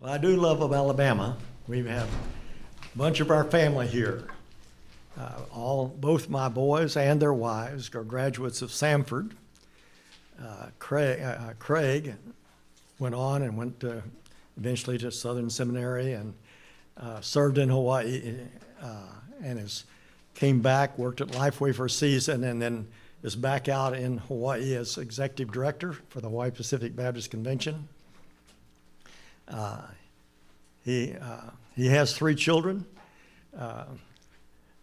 Well, I do love Alabama. We have a bunch of our family here. Both my boys and their wives are graduates of Samford. Craig went on and went eventually to Southern Seminary and served in Hawaii and came back, worked at Lifeway for a season, and then is back out in Hawaii as executive director for the Hawaii Pacific Baptist Convention. He has 3 children.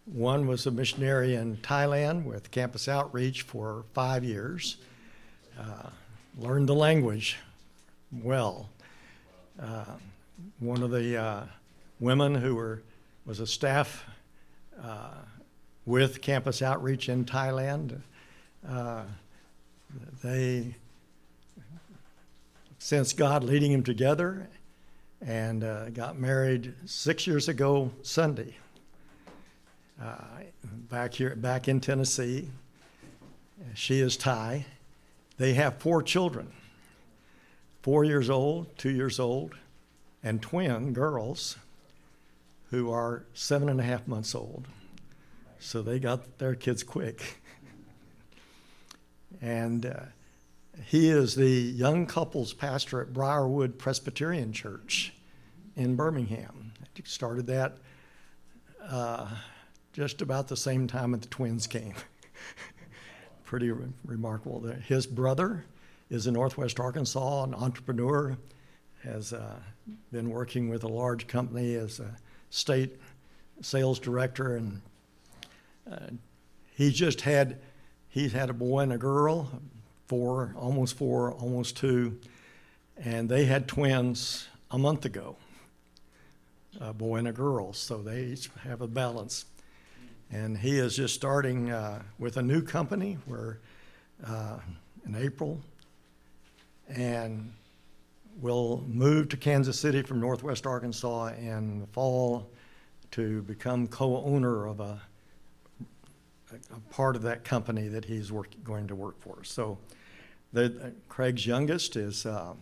One was a missionary in Thailand with campus outreach for 5 years. Learned the language well. One of the women who was a staff with campus outreach in Thailand, they sensed God leading them together and got married 6 years ago Sunday. Back in Tennessee. She is Thai. They have 4 children, 4 years old, 2 years old, and twin girls who are 7.5 months old. So they got their kids quick. And he is the young couples pastor at Briarwood Presbyterian Church in Birmingham. He started that just about the same time that the twins came. Pretty remarkable. His brother is in Northwest Arkansas, an entrepreneur, has been working with a large company as a state sales director, and he's had a boy and a girl, almost 2, and they had twins a month ago, a boy and a girl, so they each have a balance. And he is just starting with a new company in April, and will move to Kansas City from Northwest Arkansas in the fall to become co-owner of a part of that company that he's going to work for. So Craig's youngest is a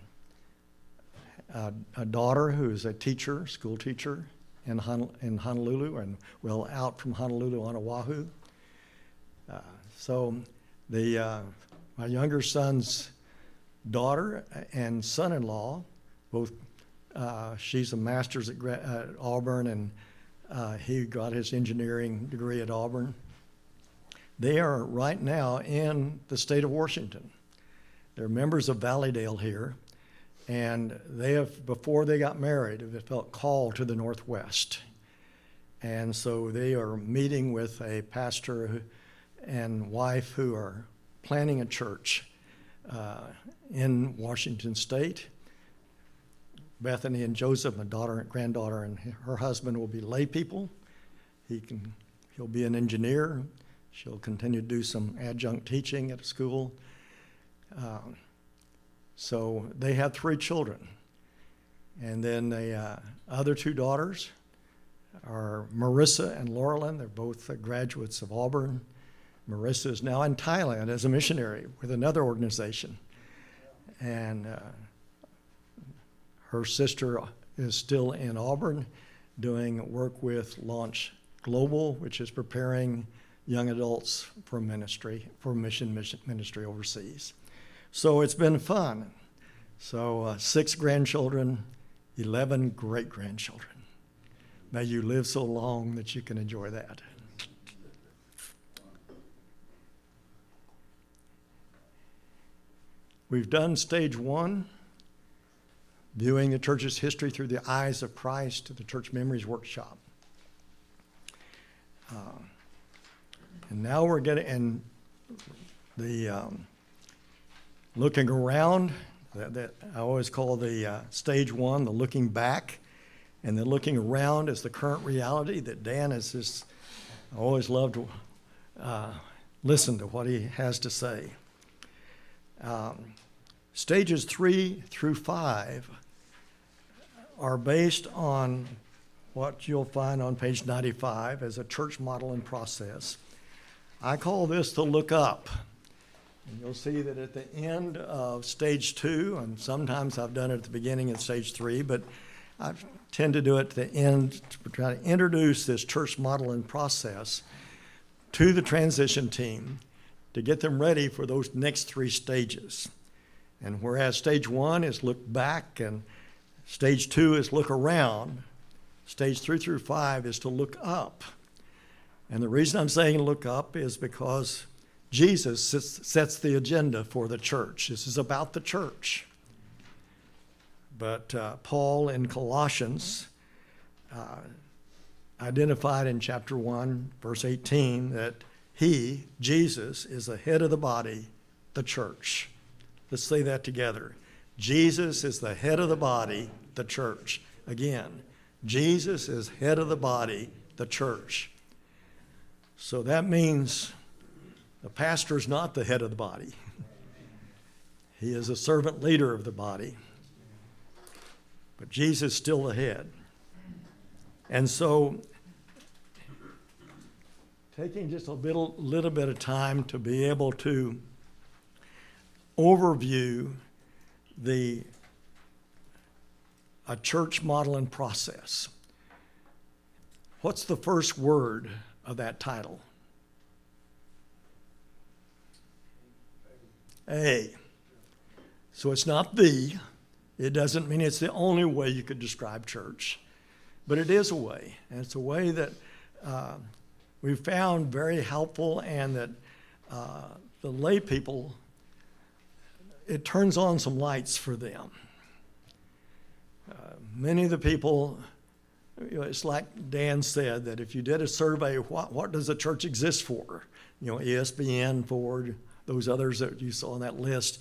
daughter who is a teacher, school teacher, in Honolulu, and out from Honolulu on Oahu. So my younger son's daughter and son-in-law, both, she's a master's at Auburn, and he got his engineering degree at Auburn. They are right now in the state of Washington. They're members of Valleydale here. And they have, before they got married, have felt called to the Northwest. And so they are meeting with a pastor and wife who are planning a church in Washington State. Bethany and Joseph, my daughter and granddaughter, and her husband will be lay people. He'll be an engineer. She'll continue to do some adjunct teaching at a school. So they had 3 children. And then the other 2 daughters are Marissa and Laurelyn. They're both graduates of Auburn. Marissa is now in Thailand as a missionary with another organization. And her sister is still in Auburn doing work with Launch Global, which is preparing young adults for mission ministry overseas. So it's been fun. So 6 grandchildren, 11 great-grandchildren. May you live so long that you can enjoy that. We've done stage 1, viewing the church's history through the eyes of Christ, the Church Memories Workshop. And now we're getting looking around, that I always call the stage 1, the looking back, and the looking around is the current reality that Dan has just, I always love to listen to what he has to say. Stages 3 through 5 are based on what you'll find on page 95 as a church model and process. I call this the look up. And you'll see that at the end of stage 2, and sometimes I've done it at the beginning of stage 3, but I tend to do it at the end to try to introduce this church modeling process to the transition team to get them ready for those next 3 stages. And whereas stage 1 is look back and stage 2 is look around, stage 3 through 5 is to look up. And the reason I'm saying look up is because Jesus sets the agenda for the church. This is about the church. But Paul in Colossians identified in chapter 1, verse 18, that he, Jesus, is the head of the body, the church. Let's say that together. Jesus is the head of the body, the church. Again, Jesus is head of the body, the church. So that means the pastor is not the head of the body. He is a servant leader of the body. But Jesus is still the head. And so, taking just a little bit of time to be able to overview a church modeling process. What's the first word of that title? A. So it's not the. It doesn't mean it's the only way you could describe church, but it is a way. And it's a way that we've found very helpful, and that the lay people, it turns on some lights for them. Many of the people, it's like Dan said, that if you did a survey, what does a church exist for? ESPN, Ford, those others that you saw on that list,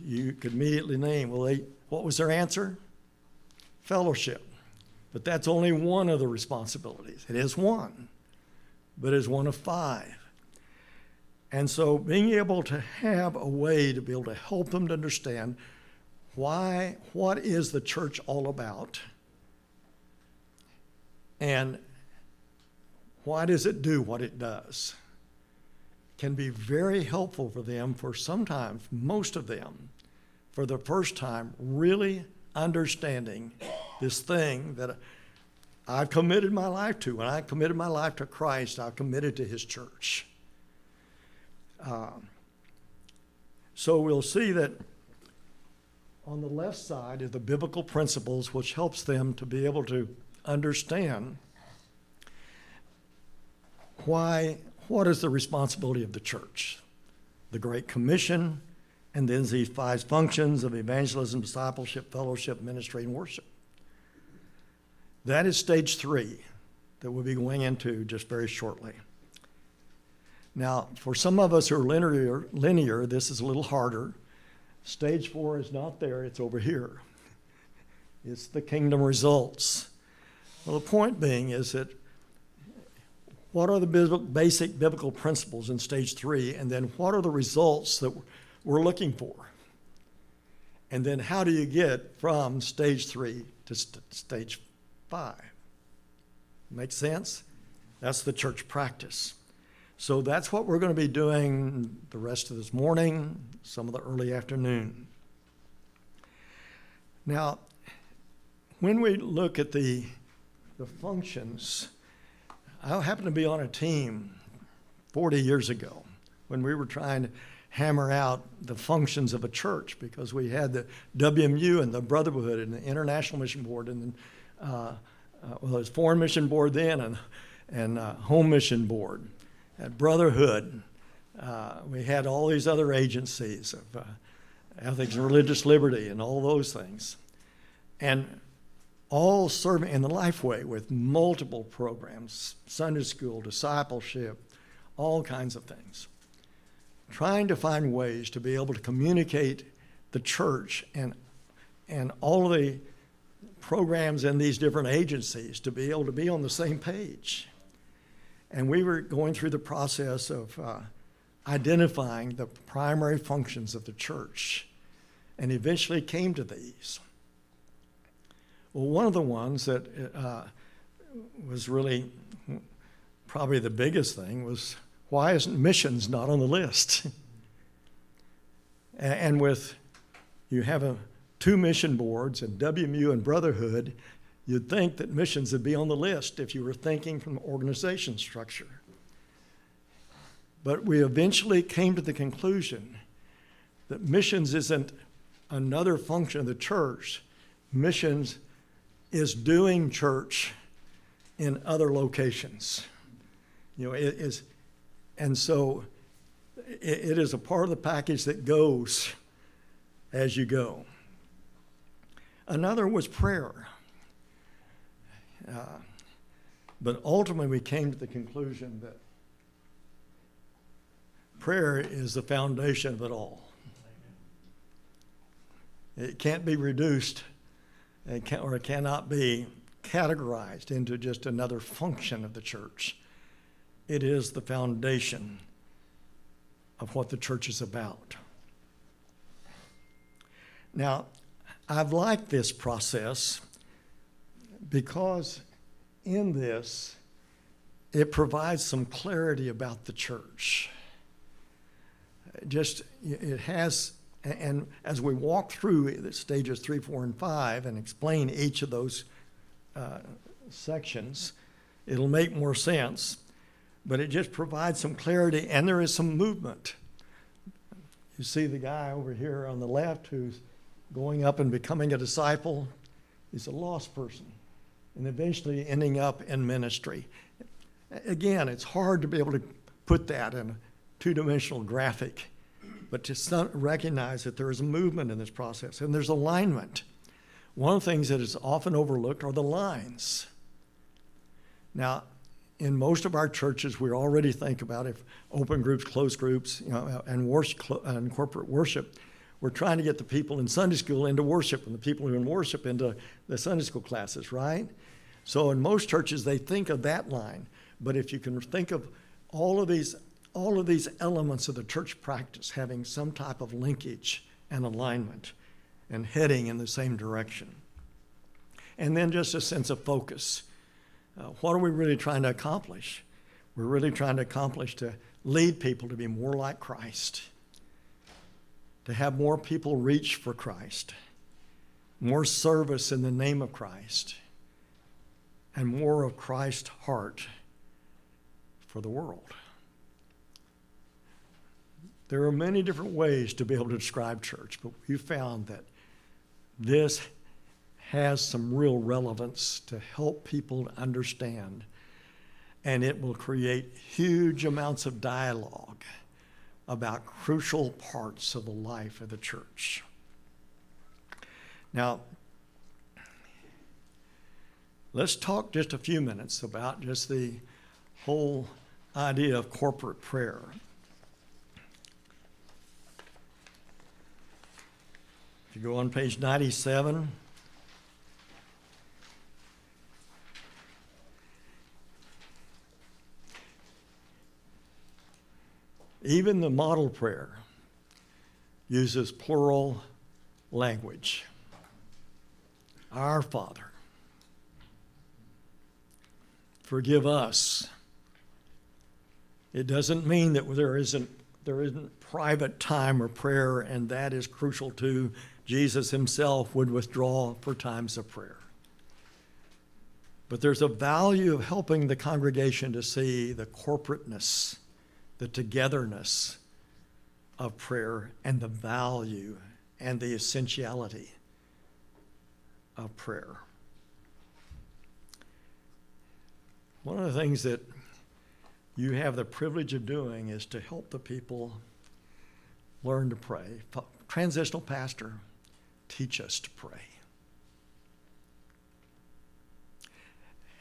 you could immediately name. Well, what was their answer? Fellowship. But that's only one of the responsibilities. It is one, but it's one of 5. And so being able to have a way to be able to help them to understand what is the church all about, and why does it do what it does, can be very helpful for them, for sometimes, most of them, for the first time, really understanding this thing that I've committed my life to. When I committed my life to Christ, I've committed to his church. So we'll see that on the left side is the biblical principles, which helps them to be able to understand what is the responsibility of the church, the Great Commission, and then these 5 functions of evangelism, discipleship, fellowship, ministry, and worship. That is stage 3 that we'll be going into just very shortly. Now, for some of us who are linear, this is a little harder. Stage 4 is not there, it's over here. It's the kingdom results. Well, the point being is that what are the basic biblical principles in stage 3, and then what are the results that we're looking for? And then how do you get from stage 3 to stage 5? Make sense? That's the church practice. So that's what we're going to be doing the rest of this morning, some of the early afternoon. Now, when we look at the functions, I happened to be on a team 40 years ago when we were trying to hammer out the functions of a church, because we had the WMU and the Brotherhood and the International Mission Board, and then, it was Foreign Mission Board then, and Home Mission Board. At Brotherhood, we had all these other agencies of ethics and religious liberty and all those things, and all serving in the Lifeway with multiple programs, Sunday school, discipleship, all kinds of things. Trying to find ways to be able to communicate the church and all of the programs in these different agencies to be able to be on the same page. And we were going through the process of identifying the primary functions of the church, and eventually came to these. Well, one of the ones that was really probably the biggest thing was, why isn't missions not on the list? And with, you have 2 mission boards and WMU and Brotherhood, You'd think that missions would be on the list if you were thinking from organization structure. But we eventually came to the conclusion that missions isn't another function of the church. Missions is doing church in other locations. You know, it is, and so it is a part of the package that goes as you go. Another was prayer. But ultimately we came to the conclusion that prayer is the foundation of it all. It can't be reduced, or it cannot be categorized into just another function of the church. It is the foundation of what the church is about. Now, I've liked this process because in this, it provides some clarity about the church. It has, and as we walk through the stages 3, 4, and 5 and explain each of those sections, it'll make more sense, but it just provides some clarity, and there is some movement. You see the guy over here on the left who's going up and becoming a disciple. He's a lost person, and eventually ending up in ministry. Again, it's hard to be able to put that in a two-dimensional graphic, but to recognize that there is a movement in this process, and there's alignment. One of the things that is often overlooked are the lines. Now, in most of our churches, we already think about if open groups, closed groups, and worship, and corporate worship, we're trying to get the people in Sunday school into worship and the people who are in worship into the Sunday school classes, right? So in most churches, they think of that line. But if you can think of all of these elements of the church practice having some type of linkage and alignment and heading in the same direction. And then just a sense of focus. What are we really trying to accomplish? We're really trying to accomplish to lead people to be more like Christ, to have more people reach for Christ, more service in the name of Christ, and more of Christ's heart for the world. There are many different ways to be able to describe church, but we found that this has some real relevance to help people understand, and it will create huge amounts of dialogue about crucial parts of the life of the church. Now, let's talk just a few minutes about just the whole idea of corporate prayer. If you go on page 97, even the model prayer uses plural language. Our Father, forgive us. It doesn't mean that there isn't private time or prayer, and that is crucial too. Jesus himself would withdraw for times of prayer. But there's a value of helping the congregation to see the corporateness, the togetherness of prayer, and the value and the essentiality of prayer. One of the things that you have the privilege of doing is to help the people learn to pray. Transitional pastor, teach us to pray.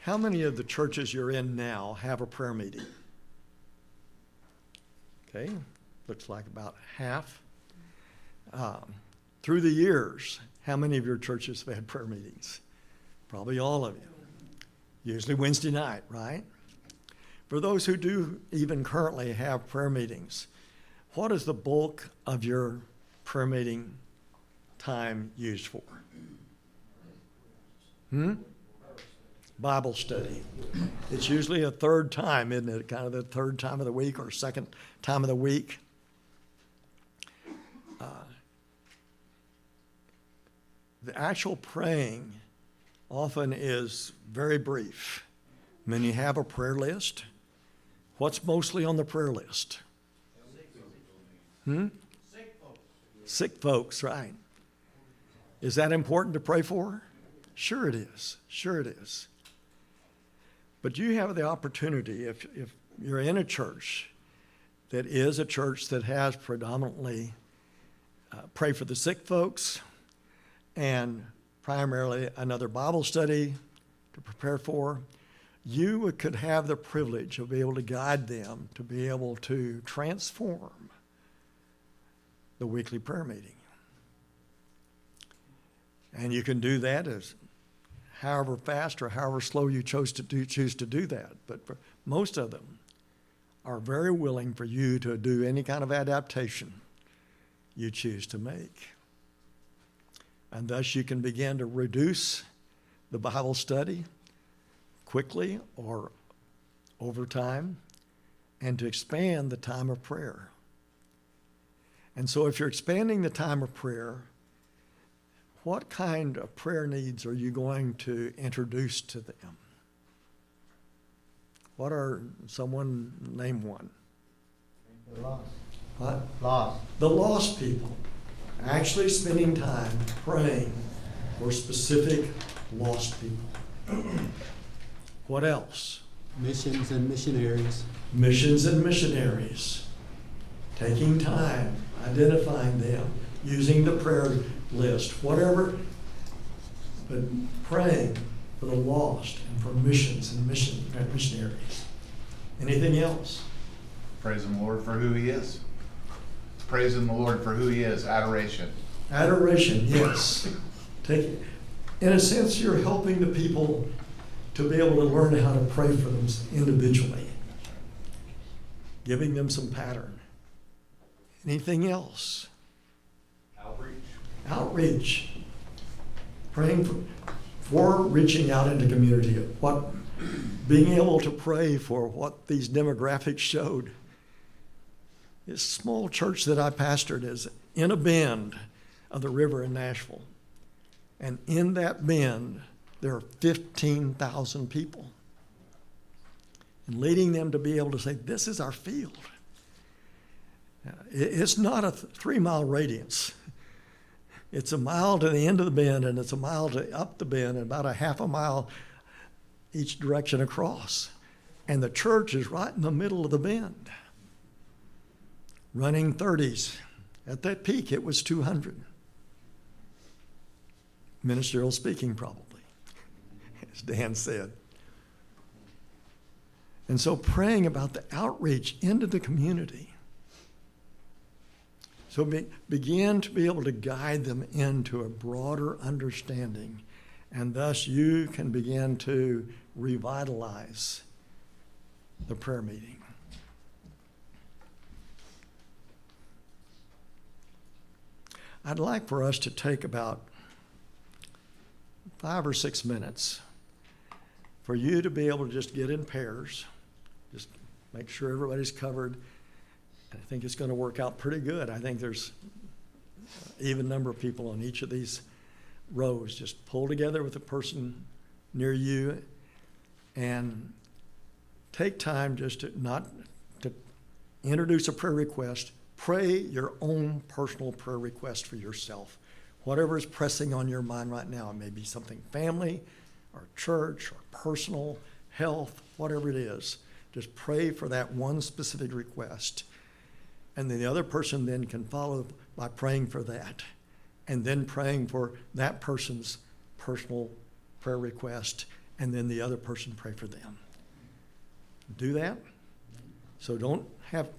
How many of the churches you're in now have a prayer meeting? Okay, looks like about half. Through the years, how many of your churches have had prayer meetings? Probably all of you. Usually Wednesday night, right? For those who do even currently have prayer meetings, what is the bulk of your prayer meeting time used for? Bible study. It's usually a third time, isn't it? Kind of the third time of the week or second time of the week. The actual praying often is very brief. Many have a prayer list. What's mostly on the prayer list? Sick folks, right. Is that important to pray for? Sure it is. Sure it is. But you have the opportunity, if you're in a church that is a church that has predominantly pray for the sick folks and primarily another Bible study to prepare for, you could have the privilege of being able to guide them to be able to transform the weekly prayer meeting. And you can do that as however fast or however slow you choose to do that. But most of them are very willing for you to do any kind of adaptation you choose to make. And thus you can begin to reduce the Bible study quickly or over time, and to expand the time of prayer. And so if you're expanding the time of prayer, what kind of prayer needs are you going to introduce to them? What are, someone name one? The lost. What? Lost. The lost people. Actually spending time praying for specific lost people. What else? Missions and missionaries. Missions and missionaries. Taking time, identifying them, using the prayer list, whatever, but praying for the lost and for missions and missionaries. Anything else? Praising the Lord for who He is. Praising the Lord for who He is. Adoration. Adoration, yes. In a sense, you're helping the people to be able to learn how to pray for them individually, giving them some pattern. Anything else? Outreach. Praying for reaching out into community. Being able to pray for what these demographics showed. This small church that I pastored is in a bend of the river in Nashville. And in that bend, there are 15,000 people. And leading them to be able to say, this is our field. It's not a 3-mile radius. It's a mile to the end of the bend, and it's a mile up the bend, and about a half a mile each direction across. And the church is right in the middle of the bend, running 30s. At that peak, it was 200. Ministerial speaking, probably, as Dan said. And so praying about the outreach into the community. So begin to be able to guide them into a broader understanding, and thus you can begin to revitalize the prayer meeting. I'd like for us to take about 5 or 6 minutes for you to be able to just get in pairs, just make sure everybody's covered. I think it's going to work out pretty good. I think there's an even number of people on each of these rows. Just pull together with a person near you and take time just to not to introduce a prayer request. Pray your own personal prayer request for yourself. Whatever is pressing on your mind right now. It may be something family or church or personal, health, whatever it is. Just pray for that one specific request. And then the other person then can follow by praying for that, and then praying for that person's personal prayer request, and then the other person pray for them. Do that. So don't have